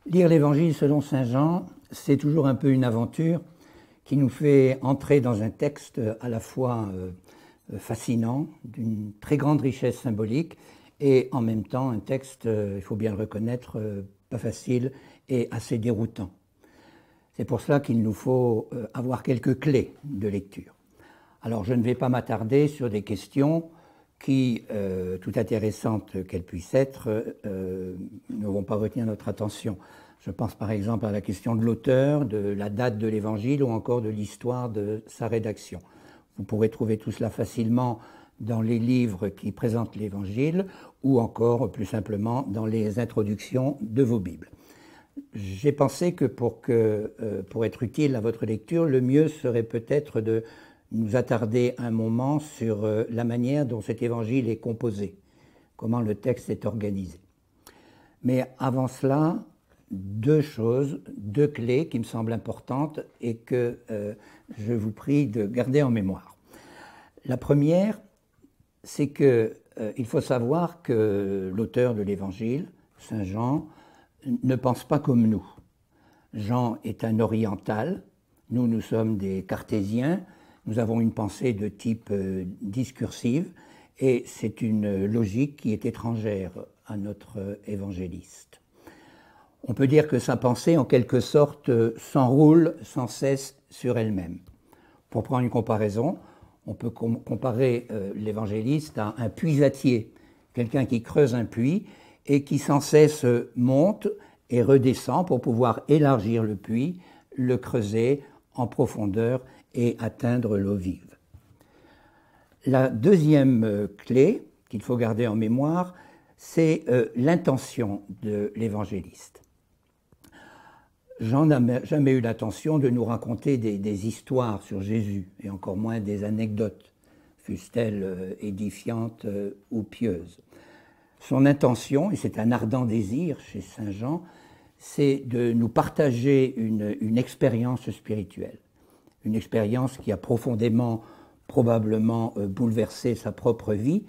Lire l'Évangile selon saint Jean, c'est toujours un peu une aventure qui nous fait entrer dans un texte à la fois fascinant, d'une très grande richesse symbolique, et en même temps un texte, il faut bien le reconnaître, pas facile et assez déroutant. C'est pour cela qu'il nous faut avoir quelques clés de lecture. Alors je ne vais pas m'attarder sur des questions qui, tout intéressantes qu'elles puissent être, ne vont pas retenir notre attention. Je pense par exemple à la question de l'auteur, de la date de l'Évangile ou encore de l'histoire de sa rédaction. Vous pourrez trouver tout cela facilement dans les livres qui présentent l'Évangile ou encore plus simplement dans les introductions de vos Bibles. J'ai pensé que pour être utile à votre lecture, le mieux serait peut-être de nous attarder un moment sur la manière dont cet évangile est composé, comment le texte est organisé. Mais avant cela, deux clés qui me semblent importantes et que je vous prie de garder en mémoire. La première, c'est qu'il faut savoir que l'auteur de l'évangile, saint Jean, ne pense pas comme nous. Jean est un oriental, nous sommes des cartésiens, nous avons une pensée de type discursive et c'est une logique qui est étrangère à notre évangéliste. On peut dire que sa pensée, en quelque sorte, s'enroule sans cesse sur elle-même. Pour prendre une comparaison, on peut comparer l'évangéliste à un puisatier, quelqu'un qui creuse un puits et qui sans cesse monte et redescend pour pouvoir élargir le puits, le creuser en profondeur et atteindre l'eau vive. La deuxième clé qu'il faut garder en mémoire, c'est l'intention de l'évangéliste. Jean n'a jamais eu l'intention de nous raconter des histoires sur Jésus, et encore moins des anecdotes, fussent-elles édifiantes ou pieuses. Son intention, et c'est un ardent désir chez saint Jean, c'est de nous partager une expérience spirituelle, une expérience qui a profondément, probablement bouleversé sa propre vie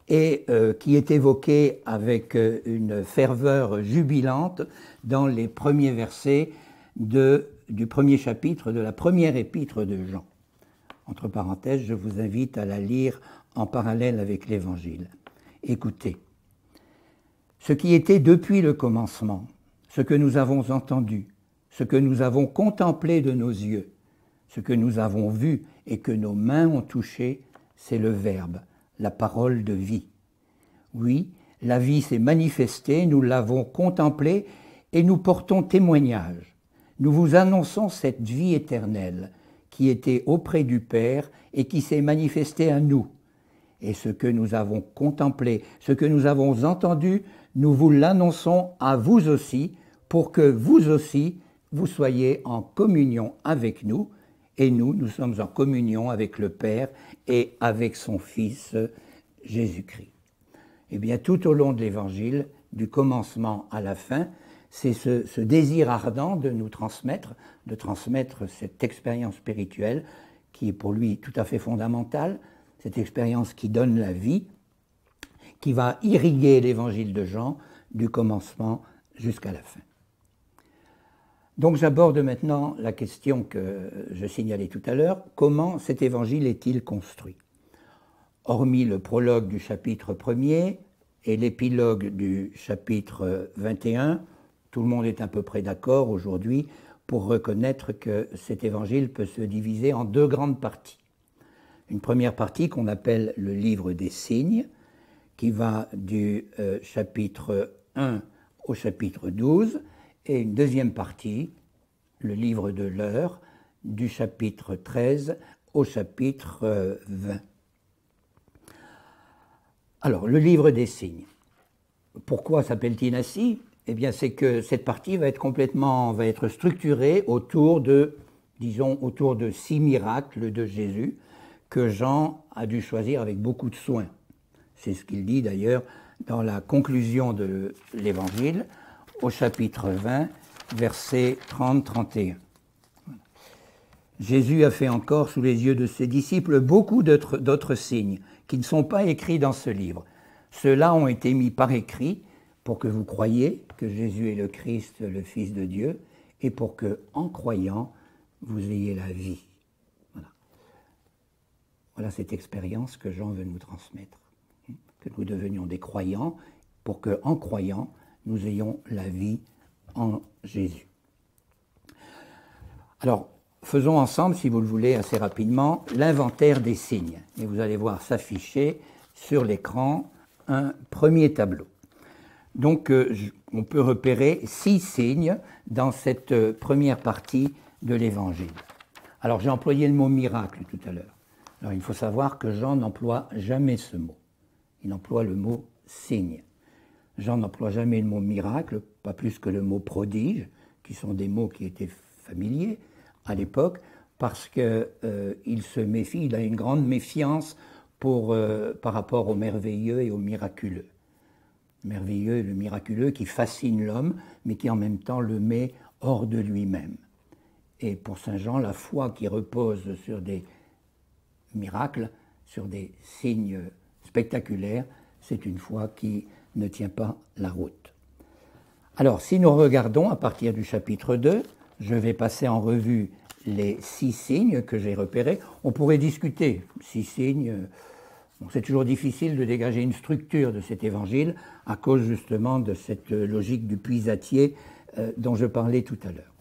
et qui est évoquée avec une ferveur jubilante dans les premiers versets du premier chapitre de la première épître de Jean. Entre parenthèses, je vous invite à la lire en parallèle avec l'Évangile. Écoutez. Ce qui était depuis le commencement, ce que nous avons entendu, ce que nous avons contemplé de nos yeux, ce que nous avons vu et que nos mains ont touché, c'est le Verbe, la parole de vie. Oui, la vie s'est manifestée, nous l'avons contemplée et nous portons témoignage. Nous vous annonçons cette vie éternelle qui était auprès du Père et qui s'est manifestée à nous. Et ce que nous avons contemplé, ce que nous avons entendu, nous vous l'annonçons à vous aussi, pour que vous aussi, vous soyez en communion avec nous, et nous sommes en communion avec le Père et avec son Fils Jésus-Christ. Eh bien, tout au long de l'Évangile, du commencement à la fin, c'est ce désir ardent de nous transmettre, cette expérience spirituelle qui est pour lui tout à fait fondamentale, cette expérience qui donne la vie, qui va irriguer l'Évangile de Jean du commencement jusqu'à la fin. Donc j'aborde maintenant la question que je signalais tout à l'heure, comment cet Évangile est-il construit? Hormis le prologue du chapitre 1er et l'épilogue du chapitre 21, tout le monde est à peu près d'accord aujourd'hui pour reconnaître que cet Évangile peut se diviser en deux grandes parties. Une première partie qu'on appelle le livre des signes, qui va du chapitre 1 au chapitre 12, et une deuxième partie, le livre de l'heure, du chapitre 13 au chapitre 20. Alors, le livre des signes. Pourquoi s'appelle-t-il ainsi? Eh bien, c'est que cette partie va être structurée autour de, disons, autour de 6 miracles de Jésus que Jean a dû choisir avec beaucoup de soin. C'est ce qu'il dit d'ailleurs dans la conclusion de l'Évangile, au chapitre 20, versets 30-31. Jésus a fait encore sous les yeux de ses disciples beaucoup d'autres signes qui ne sont pas écrits dans ce livre. Ceux-là ont été mis par écrit pour que vous croyiez que Jésus est le Christ, le Fils de Dieu, et pour que, en croyant, vous ayez la vie. Voilà cette expérience que Jean veut nous transmettre. Que nous devenions des croyants pour que, en croyant, nous ayons la vie en Jésus. Alors, faisons ensemble, si vous le voulez, assez rapidement, l'inventaire des signes. Et vous allez voir s'afficher sur l'écran un premier tableau. Donc, on peut repérer 6 signes dans cette première partie de l'Évangile. Alors, j'ai employé le mot miracle tout à l'heure. Alors, il faut savoir que Jean n'emploie jamais ce mot. Il emploie le mot signe. Jean n'emploie jamais le mot miracle, pas plus que le mot prodige, qui sont des mots qui étaient familiers à l'époque, parce qu'il se méfie, il a une grande méfiance par rapport au merveilleux et au miraculeux. Le merveilleux et le miraculeux qui fascine l'homme, mais qui en même temps le met hors de lui-même. Et pour saint Jean, la foi qui repose sur des miracles, sur des signes spectaculaires, c'est une foi qui ne tient pas la route. Alors, si nous regardons à partir du chapitre 2, je vais passer en revue les 6 signes que j'ai repérés. On pourrait discuter, 6 signes, bon, c'est toujours difficile de dégager une structure de cet évangile à cause justement de cette logique du puisatier dont je parlais tout à l'heure.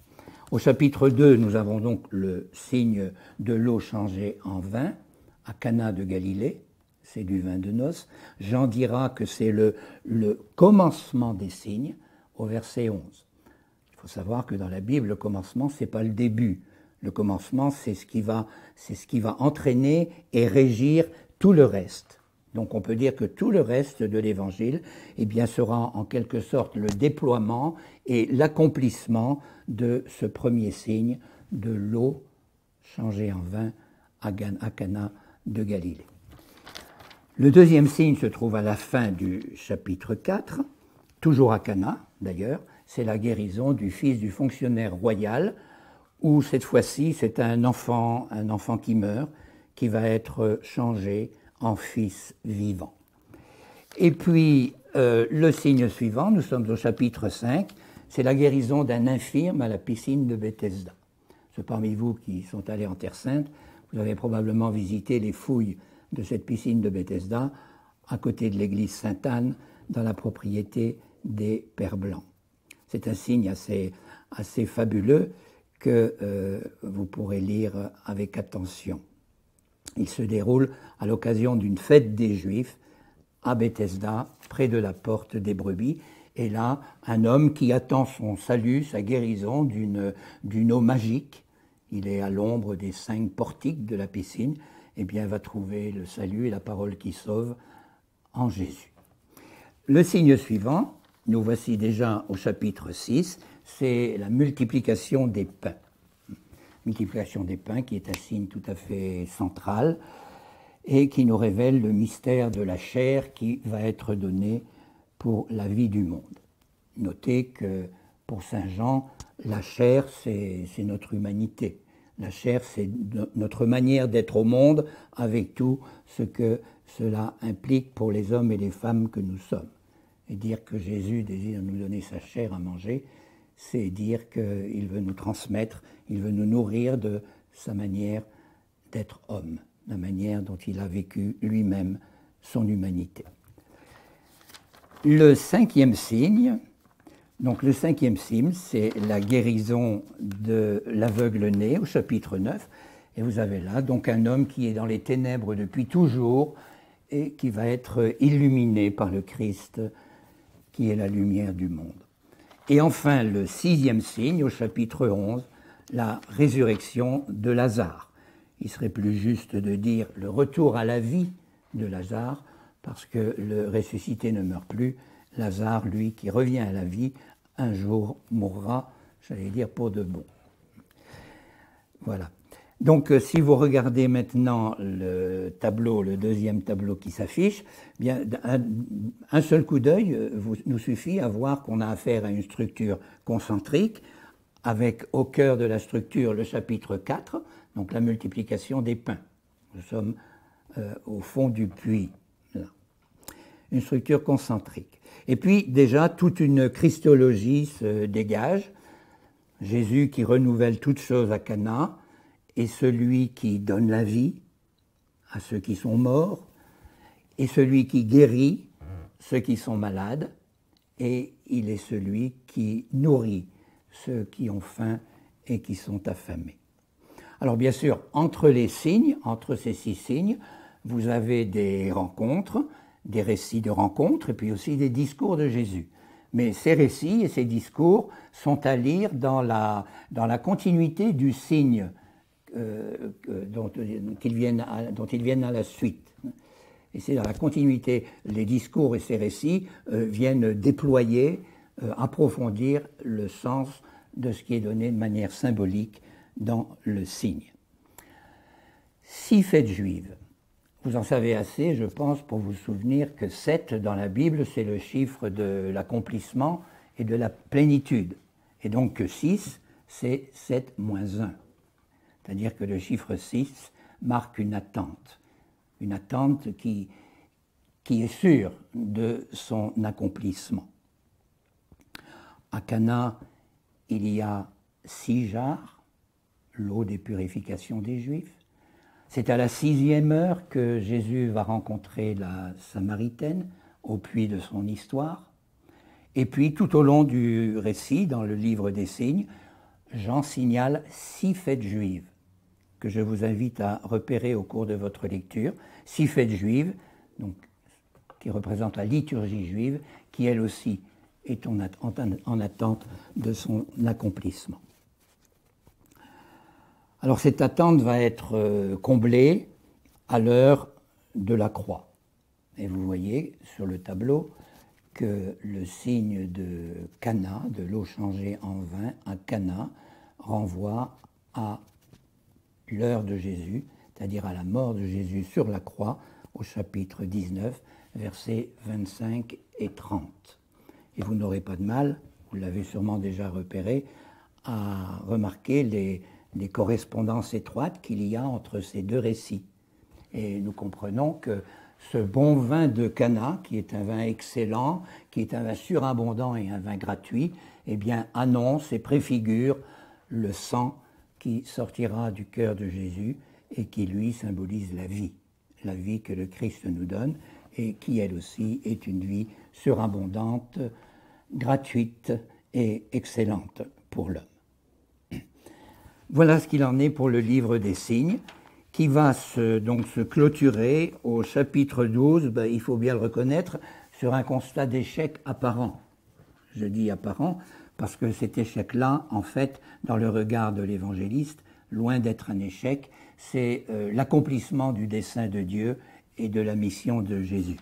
Au chapitre 2, nous avons donc le signe de l'eau changée en vin à Cana de Galilée, c'est du vin de noces. Jean dira que c'est le commencement des signes au verset 11. Il faut savoir que dans la Bible, le commencement, ce n'est pas le début. Le commencement, c'est ce qui va entraîner et régir tout le reste. Donc on peut dire que tout le reste de l'Évangile sera en quelque sorte le déploiement et l'accomplissement de ce premier signe de l'eau changée en vin à Cana de Galilée. Le deuxième signe se trouve à la fin du chapitre 4, toujours à Cana d'ailleurs, c'est la guérison du fils du fonctionnaire royal, où cette fois-ci c'est un enfant qui meurt, qui va être changé en fils vivant. Et puis le signe suivant, nous sommes au chapitre 5, c'est la guérison d'un infirme à la piscine de Bethesda. Ceux parmi vous qui sont allés en Terre Sainte, vous avez probablement visité les fouilles de cette piscine de Bethesda, à côté de l'église Sainte-Anne, dans la propriété des Pères Blancs. C'est un signe assez fabuleux que vous pourrez lire avec attention. Il se déroule à l'occasion d'une fête des Juifs à Bethesda, près de la porte des brebis. Et là, un homme qui attend son salut, sa guérison d'une eau magique, il est à l'ombre des 5 portiques de la piscine, va trouver le salut et la parole qui sauve en Jésus. Le signe suivant, nous voici déjà au chapitre 6, c'est la multiplication des pains. Multiplication des pains qui est un signe tout à fait central et qui nous révèle le mystère de la chair qui va être donnée pour la vie du monde. Notez que pour saint Jean, la chair, c'est notre humanité. La chair, c'est notre manière d'être au monde avec tout ce que cela implique pour les hommes et les femmes que nous sommes. Et dire que Jésus désire nous donner sa chair à manger, c'est dire qu'il veut nous transmettre, il veut nous nourrir de sa manière d'être homme, la manière dont il a vécu lui-même son humanité. Le 5e signe, c'est la guérison de l'aveugle-né au chapitre 9. Et vous avez là donc un homme qui est dans les ténèbres depuis toujours et qui va être illuminé par le Christ qui est la lumière du monde. Et enfin, le 6e signe au chapitre 11, la résurrection de Lazare. Il serait plus juste de dire le retour à la vie de Lazare, parce que le ressuscité ne meurt plus. Lazare, lui, qui revient à la vie, un jour mourra, j'allais dire, pour de bon. Voilà. Donc, si vous regardez maintenant le tableau, le deuxième tableau qui s'affiche, bien, un seul coup d'œil nous suffit à voir qu'on a affaire à une structure concentrique, avec au cœur de la structure le chapitre 4, donc la multiplication des pains. Nous sommes au fond du puits, là. Une structure concentrique. Et puis, déjà, toute une christologie se dégage. Jésus qui renouvelle toutes choses à Cana, est celui qui donne la vie à ceux qui sont morts, et celui qui guérit ceux qui sont malades, et il est celui qui nourrit ceux qui ont faim et qui sont affamés. Alors bien sûr, entre les signes, entre ces 6 signes, vous avez des rencontres, des récits de rencontres, et puis aussi des discours de Jésus. Mais ces récits et ces discours sont à lire dans la continuité du signe dont ils viennent à la suite. Et c'est dans la continuité, les discours et ces récits viennent déployer, approfondir le sens de ce qui est donné de manière symbolique dans le signe. 6 fêtes juives. Vous en savez assez, je pense, pour vous souvenir que 7 dans la Bible, c'est le chiffre de l'accomplissement et de la plénitude. Et donc que 6, c'est 7 moins 1. C'est-à-dire que le chiffre 6 marque une attente qui est sûre de son accomplissement. À Cana, il y a 6 jarres, l'eau des purifications des Juifs. C'est à la 6e heure que Jésus va rencontrer la Samaritaine au puits de son histoire. Et puis, tout au long du récit, dans le livre des signes, Jean signale 6 fêtes juives que je vous invite à repérer au cours de votre lecture. 6 fêtes juives, donc, qui représentent la liturgie juive, qui elle aussi est en attente de son accomplissement. Alors cette attente va être comblée à l'heure de la croix. Et vous voyez sur le tableau que le signe de Cana, de l'eau changée en vin à Cana, renvoie à l'heure de Jésus, c'est-à-dire à la mort de Jésus sur la croix, au chapitre 19, versets 25 et 30. Et vous n'aurez pas de mal, vous l'avez sûrement déjà repéré, à remarquer les correspondances étroites qu'il y a entre ces 2 récits. Et nous comprenons que ce bon vin de Cana, qui est un vin excellent, qui est un vin surabondant et un vin gratuit, eh bien, annonce et préfigure le sang qui sortira du cœur de Jésus et qui, lui, symbolise la vie que le Christ nous donne et qui, elle aussi, est une vie surabondante, gratuite et excellente pour l'homme. Voilà ce qu'il en est pour le livre des signes, qui va donc se clôturer au chapitre 12, il faut bien le reconnaître, sur un constat d'échec apparent. Je dis apparent parce que cet échec-là, en fait, dans le regard de l'évangéliste, loin d'être un échec, c'est l'accomplissement du dessein de Dieu et de la mission de Jésus.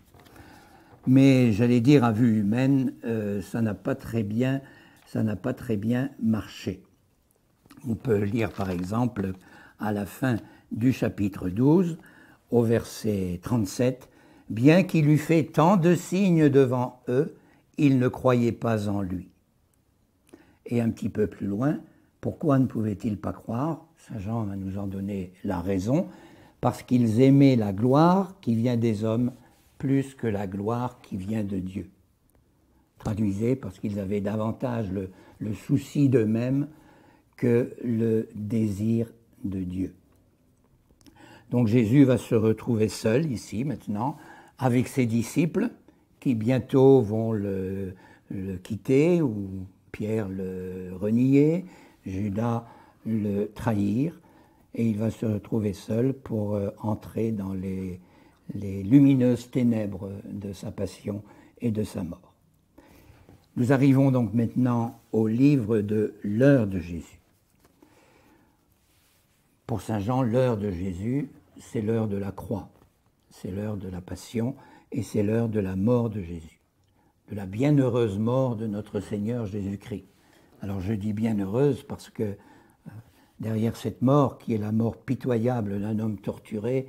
Mais j'allais dire, à vue humaine, ça n'a pas très bien marché. On peut lire par exemple à la fin du chapitre 12, au verset 37, « Bien qu'il eût fait tant de signes devant eux, ils ne croyaient pas en lui. » Et un petit peu plus loin, pourquoi ne pouvaient-ils pas croire? Saint Jean va nous en donner la raison, parce qu'ils aimaient la gloire qui vient des hommes plus que la gloire qui vient de Dieu. Traduisez, parce qu'ils avaient davantage le souci d'eux-mêmes que le désir de Dieu. Donc Jésus va se retrouver seul ici maintenant, avec ses disciples qui bientôt vont le quitter, ou Pierre le renier, Judas le trahir, et il va se retrouver seul pour entrer dans les lumineuses ténèbres de sa passion et de sa mort. Nous arrivons donc maintenant au livre de l'heure de Jésus. Pour saint Jean, l'heure de Jésus, c'est l'heure de la croix, c'est l'heure de la passion et c'est l'heure de la mort de Jésus, de la bienheureuse mort de notre Seigneur Jésus-Christ. Alors je dis bienheureuse parce que derrière cette mort, qui est la mort pitoyable d'un homme torturé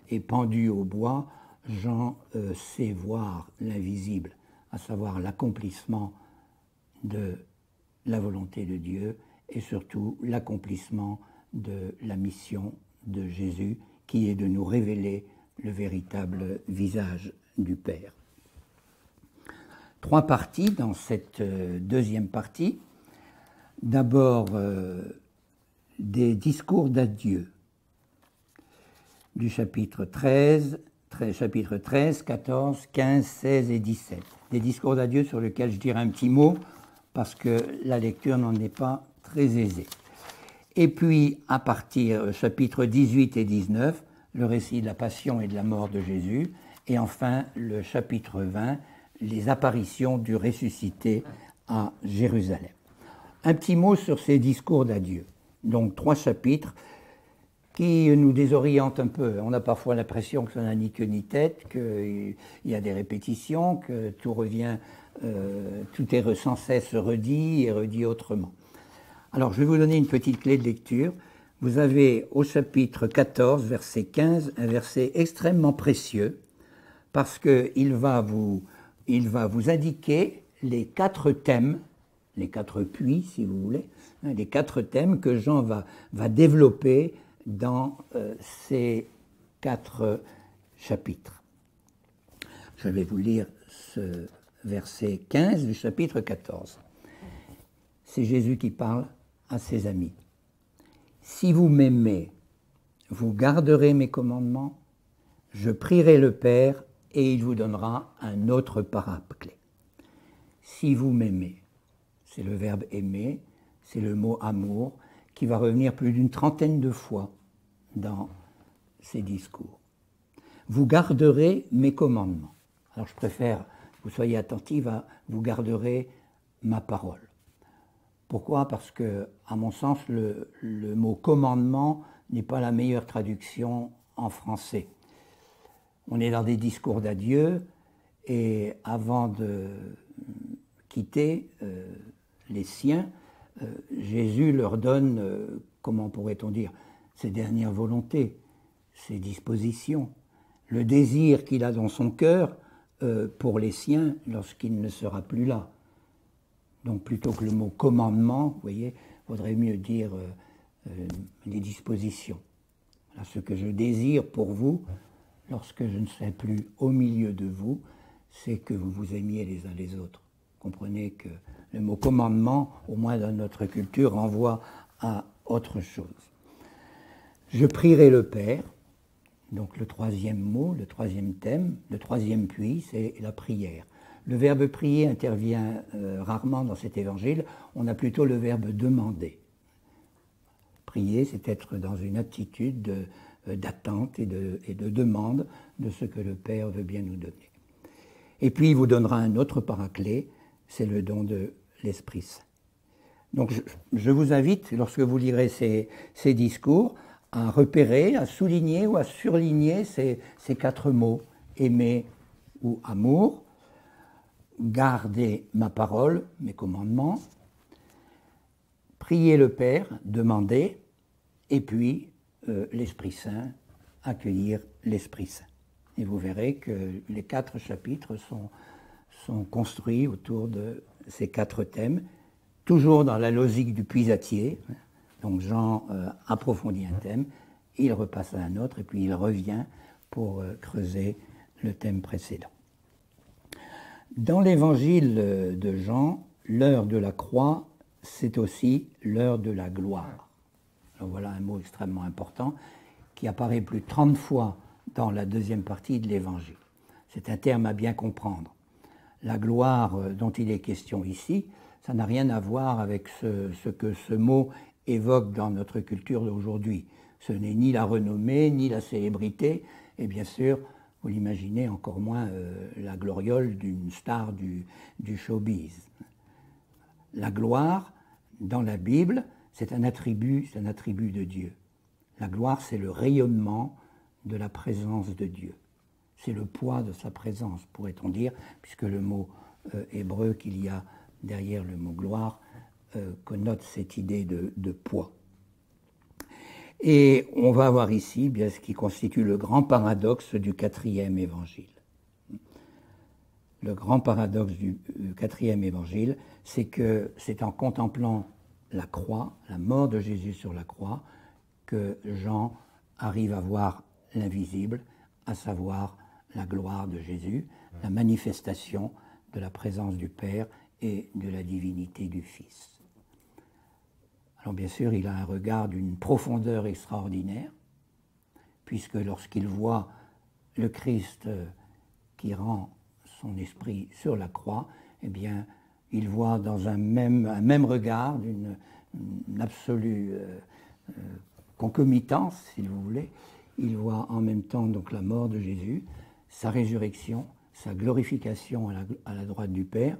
et pendu au bois, Jean sait voir l'invisible, à savoir l'accomplissement de la volonté de Dieu et surtout l'accomplissement de la mission de Jésus, qui est de nous révéler le véritable visage du Père. 3 parties dans cette deuxième partie. D'abord, des discours d'adieu du chapitre 13, 14, 15, 16 et 17. Des discours d'adieu sur lesquels je dirai un petit mot parce que la lecture n'en est pas très aisée. Et puis, à partir chapitres 18 et 19, le récit de la passion et de la mort de Jésus. Et enfin, le chapitre 20, les apparitions du ressuscité à Jérusalem. Un petit mot sur ces discours d'adieu. Donc 3 chapitres qui nous désorientent un peu. On a parfois l'impression que ça n'a ni queue ni tête, qu'il y a des répétitions, que tout revient, tout est sans cesse redit et redit autrement. Alors je vais vous donner une petite clé de lecture. Vous avez au chapitre 14, verset 15, un verset extrêmement précieux parce qu'il va vous indiquer les 4 thèmes, les 4 puits si vous voulez, les 4 thèmes que Jean va développer dans ces 4 chapitres. Je vais vous lire ce verset 15 du chapitre 14. C'est Jésus qui parle à ses amis. « Si vous m'aimez, vous garderez mes commandements, je prierai le Père et il vous donnera un autre paraclet. Si vous m'aimez, c'est le verbe aimer, c'est le mot amour qui va revenir plus d'une 30aine de fois dans ces discours. Vous garderez mes commandements. Alors je préfère que vous soyez attentifs à vous garderez ma parole. Pourquoi ? Parce que, à mon sens, le mot commandement n'est pas la meilleure traduction en français. On est dans des discours d'adieu et avant de quitter les siens, Jésus leur donne, comment pourrait-on dire, ses dernières volontés, ses dispositions, le désir qu'il a dans son cœur pour les siens lorsqu'il ne sera plus là. Donc plutôt que le mot commandement, vous voyez, il vaudrait mieux dire les dispositions. Voilà, ce que je désire pour vous, lorsque je ne serai plus au milieu de vous, c'est que vous vous aimiez les uns les autres. Comprenez que le mot commandement, au moins dans notre culture, renvoie à autre chose. Je prierai le Père, donc le 3e mot, le 3e thème, le 3e puits, c'est la prière. Le verbe prier intervient rarement dans cet évangile, on a plutôt le verbe demander. Prier, c'est être dans une attitude d'attente et de demande de ce que le Père veut bien nous donner. Et puis il vous donnera un autre paraclet, c'est le don de l'Esprit Saint. Donc je vous invite, lorsque vous lirez ces discours, à repérer, à souligner ou à surligner ces 4 mots, aimer ou amour, garder ma parole, mes commandements, prier le Père, demander, et puis l'Esprit Saint, accueillir l'Esprit Saint. Et vous verrez que les 4 chapitres sont construits autour de ces 4 thèmes, toujours dans la logique du puisatier. Donc Jean approfondit un thème, il repasse à un autre, et puis il revient pour creuser le thème précédent. Dans l'évangile de Jean, l'heure de la croix, c'est aussi l'heure de la gloire. Alors voilà un mot extrêmement important qui apparaît plus de 30 fois dans la 2e partie de l'évangile. C'est un terme à bien comprendre. La gloire dont il est question ici, ça n'a rien à voir avec ce que ce mot évoque dans notre culture d'aujourd'hui. Ce n'est ni la renommée, ni la célébrité, et bien sûr, vous l'imaginez, encore moins la gloriole d'une star du showbiz. La gloire, dans la Bible, c'est un attribut de Dieu. La gloire, c'est le rayonnement de la présence de Dieu. c'est le poids de sa présence, pourrait-on dire, puisque le mot hébreu qu'il y a derrière le mot gloire connote cette idée de poids. Et on va voir ici bien ce qui constitue le grand paradoxe du quatrième évangile. Le grand paradoxe du quatrième évangile, c'est que c'est en contemplant la croix, la mort de Jésus sur la croix, que Jean arrive à voir l'invisible, à savoir la gloire de Jésus, la manifestation de la présence du Père et de la divinité du Fils. Alors bien sûr, il a un regard d'une profondeur extraordinaire, puisque lorsqu'il voit le Christ qui rend son esprit sur la croix, eh bien, il voit dans un même regard, d'une absolue concomitance, si vous voulez, il voit en même temps donc la mort de Jésus, sa résurrection, sa glorification à la droite du Père,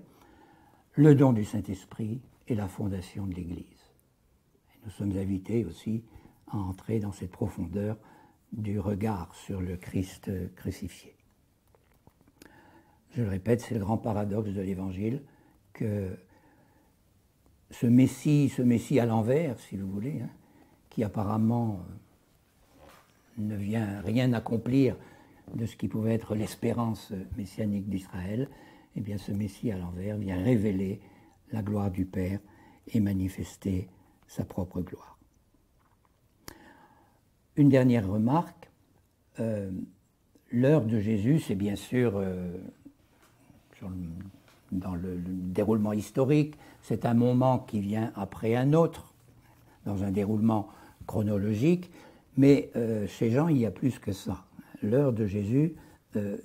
le don du Saint-Esprit et la fondation de l'Église. Nous sommes invités aussi à entrer dans cette profondeur du regard sur le Christ crucifié. Je le répète, c'est le grand paradoxe de l'Évangile que ce Messie à l'envers, si vous voulez, qui apparemment ne vient rien accomplir de ce qui pouvait être l'espérance messianique d'Israël, eh bien ce Messie à l'envers vient révéler la gloire du Père et manifester sa propre gloire. Une dernière remarque, l'heure de Jésus, c'est bien sûr, dans le déroulement historique, c'est un moment qui vient après un autre, dans un déroulement chronologique, mais chez Jean, il y a plus que ça. L'heure de Jésus,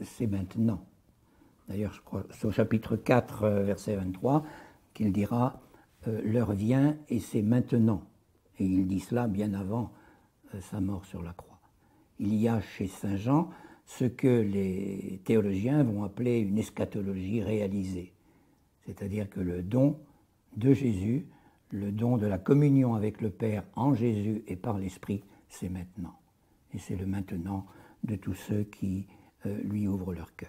c'est maintenant. D'ailleurs, je crois, c'est au chapitre 4, verset 23, qu'il dira l'heure vient et c'est maintenant. Et il dit cela bien avant sa mort sur la croix. Il y a chez saint Jean ce que les théologiens vont appeler une eschatologie réalisée. C'est-à-dire que le don de Jésus, le don de la communion avec le Père en Jésus et par l'Esprit, c'est maintenant. Et c'est le maintenant de tous ceux qui lui ouvrent leur cœur.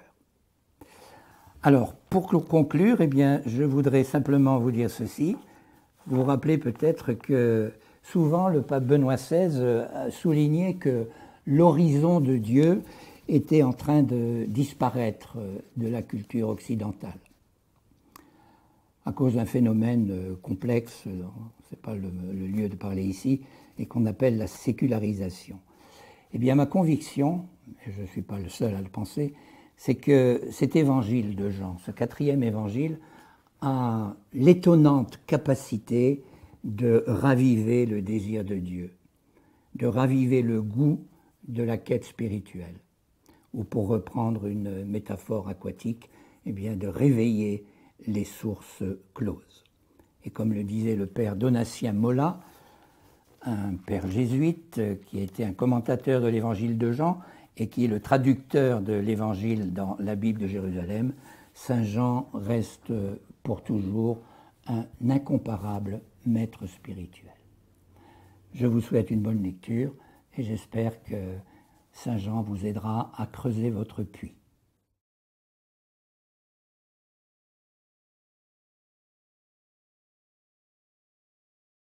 Alors, pour conclure, eh bien, je voudrais simplement vous dire ceci. Vous vous rappelez peut-être que souvent le pape Benoît XVI a souligné que l'horizon de Dieu était en train de disparaître de la culture occidentale à cause d'un phénomène complexe, ce n'est pas le lieu de parler ici, et qu'on appelle la sécularisation. Eh bien, ma conviction, et je ne suis pas le seul à le penser, c'est que cet évangile de Jean, ce quatrième évangile, a l'étonnante capacité de raviver le désir de Dieu, de raviver le goût de la quête spirituelle, ou pour reprendre une métaphore aquatique, eh bien de réveiller les sources closes. Et comme le disait le père Donatien Molla, un père jésuite qui a été un commentateur de l'évangile de Jean et qui est le traducteur de l'évangile dans la Bible de Jérusalem, saint Jean reste pour toujours un incomparable maître spirituel. Je vous souhaite une bonne lecture et j'espère que saint Jean vous aidera à creuser votre puits.